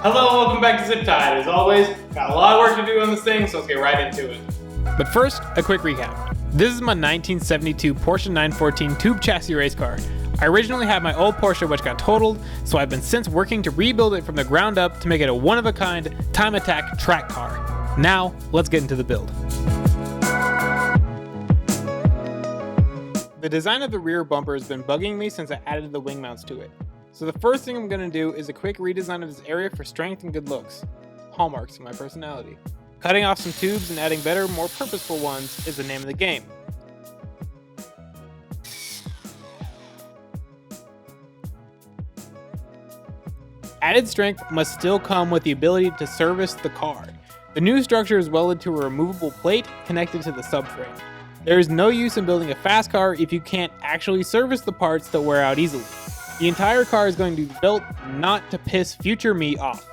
Hello, welcome back to ZipTied. As always, got a lot of work to do on this thing, so let's get right into it. But first, a quick recap. This is my 1972 Porsche 914 tube chassis race car. I originally had my old Porsche which got totaled, so I've been since working to rebuild it from the ground up to make it a one-of-a-kind time attack track car. Now, let's get into the build. The design of the rear bumper has been bugging me since I added the wing mounts to it. So the first thing I'm going to do is a quick redesign of this area for strength and good looks. Hallmarks of my personality. Cutting off some tubes and adding better, more purposeful ones is the name of the game. Added strength must still come with the ability to service the car. The new structure is welded to a removable plate connected to the subframe. There is no use in building a fast car if you can't actually service the parts that wear out easily. The entire car is going to be built not to piss future me off.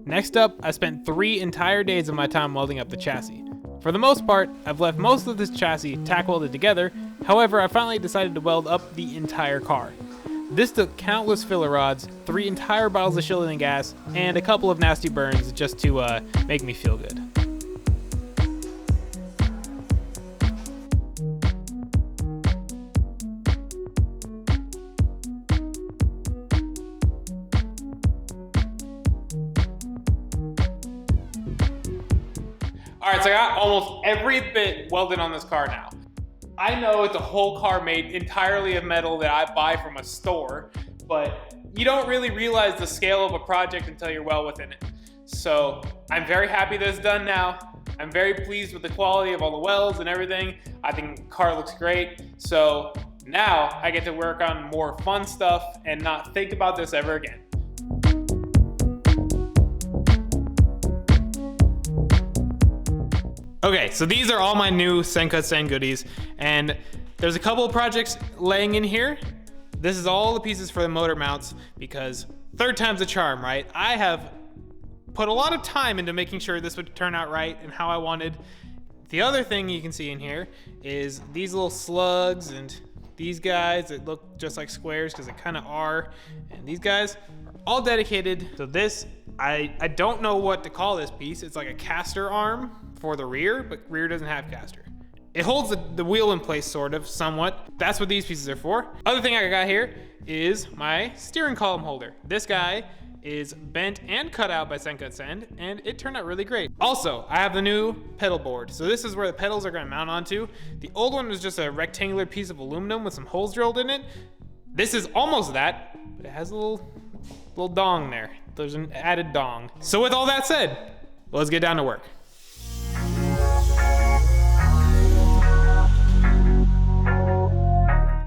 Next up, I spent 3 entire days of my time welding up the chassis. For the most part, I've left most of this chassis tack welded together, however I finally decided to weld up the entire car. This took countless filler rods, 3 entire bottles of shielding gas, and a couple of nasty burns just to make me feel good. Alright, so I got almost every bit welded on this car now. I know it's a whole car made entirely of metal that I buy from a store, but you don't really realize the scale of a project until you're well within it. So I'm very happy that it's done now. I'm very pleased with the quality of all the welds and everything. I think the car looks great. So now I get to work on more fun stuff and not think about this ever again. Okay, so these are all my new Sencut Sen goodies, and there's a couple of projects laying in here. This is all the pieces for the motor mounts because third time's a charm, right? I have put a lot of time into making sure this would turn out right and how I wanted. The other thing you can see in here is these little slugs and these guys that look just like squares because they kind of are, and these guys are all dedicated to this. I don't know what to call this piece. It's like a caster arm for the rear, but rear doesn't have caster. It holds the wheel in place, sort of, somewhat. That's what these pieces are for. Other thing I got here is my steering column holder. This guy is bent and cut out by Sencut Sen, and it turned out really great. Also, I have the new pedal board. So this is where the pedals are gonna mount onto. The old one was just a rectangular piece of aluminum with some holes drilled in it. This is almost that, but it has a little dong there. There's an added dong. So with all that said, let's get down to work.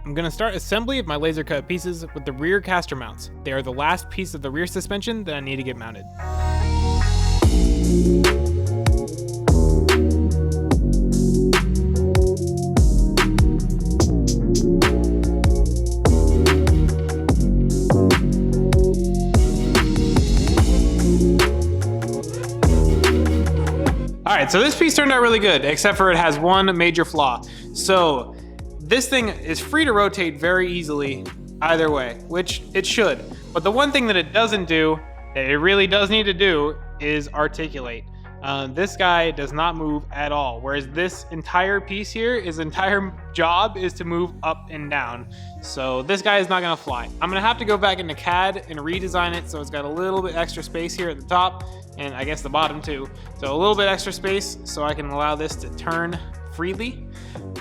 I'm gonna start assembly of my laser cut pieces with the rear caster mounts. They are the last piece of the rear suspension that I need to get mounted. Alright, so this piece turned out really good, except for it has one major flaw. So this thing is free to rotate very easily either way, which it should. But the one thing that it doesn't do, that it really does need to do, is articulate. This guy does not move at all, whereas this entire piece here, his entire job is to move up and down. So this guy is not gonna fly. I'm gonna have to go back into CAD and redesign it so it's got a little bit extra space here at the top, and I guess the bottom too. So a little bit extra space so I can allow this to turn freely,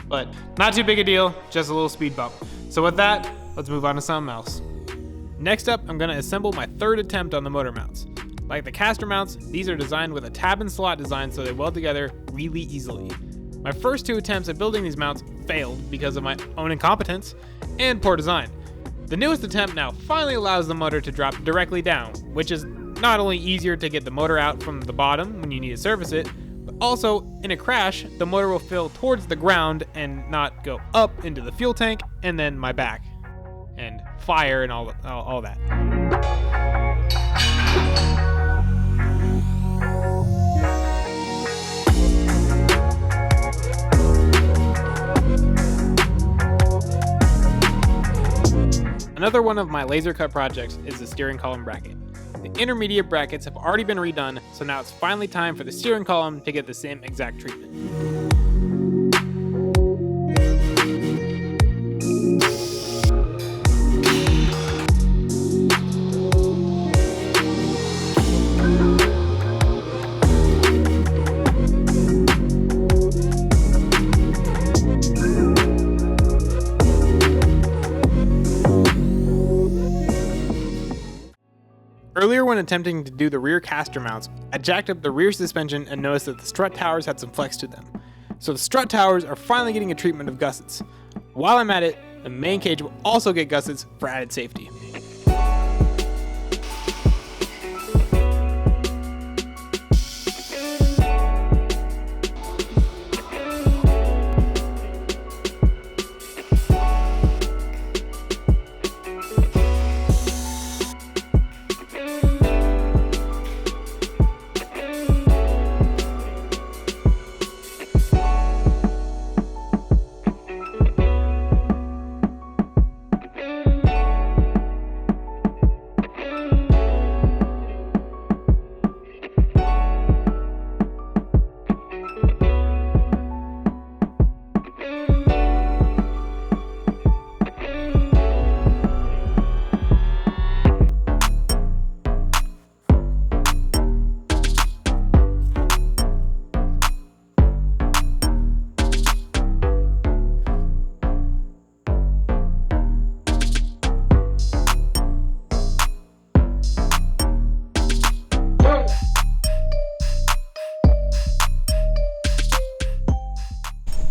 but not too big a deal, just a little speed bump. So with that, let's move on to something else. Next up, I'm gonna assemble my third attempt on the motor mounts. Like the caster mounts, these are designed with a tab and slot design so they weld together really easily. My first 2 attempts at building these mounts failed because of my own incompetence and poor design. The newest attempt now finally allows the motor to drop directly down, which is not only easier to get the motor out from the bottom when you need to service it, but also in a crash, the motor will fill towards the ground and not go up into the fuel tank and then my back and fire and all that. Another one of my laser cut projects is the steering column bracket. The intermediate brackets have already been redone, so now it's finally time for the steering column to get the same exact treatment. Earlier when attempting to do the rear caster mounts, I jacked up the rear suspension and noticed that the strut towers had some flex to them. So the strut towers are finally getting a treatment of gussets. While I'm at it, the main cage will also get gussets for added safety.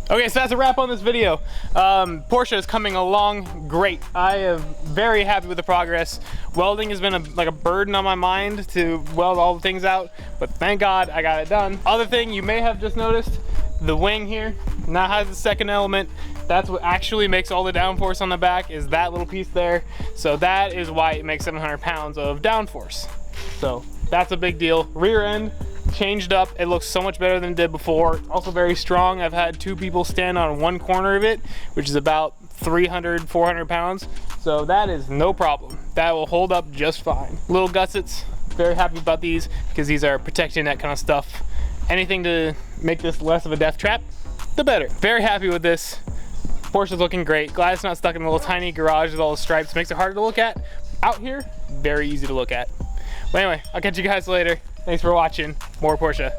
Okay, so that's a wrap on this video. Porsche is coming along great. I am very happy with the progress. Welding has been like a burden on my mind to weld all the things out, but thank God I got it done. Other thing you may have just noticed, the wing here now has a second element. That's what actually makes all the downforce on the back, is that little piece there. So that is why it makes 700 pounds of downforce. So that's a big deal. Rear end changed up. It looks so much better than it did before. Also very strong. I've had 2 people stand on one corner of it, which is about 300, 400 pounds. So that is no problem. That will hold up just fine. Little gussets, very happy about these because these are protecting that kind of stuff. Anything to make this less of a death trap, the better. Very happy with this. Porsche's looking great. Glad it's not stuck in a little tiny garage with all the stripes. Makes it harder to look at. Out here, very easy to look at. But anyway, I'll catch you guys later. Thanks for watching. More Porsche.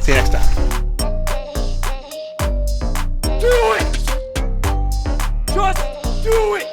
See you next time. Do it! Just do it!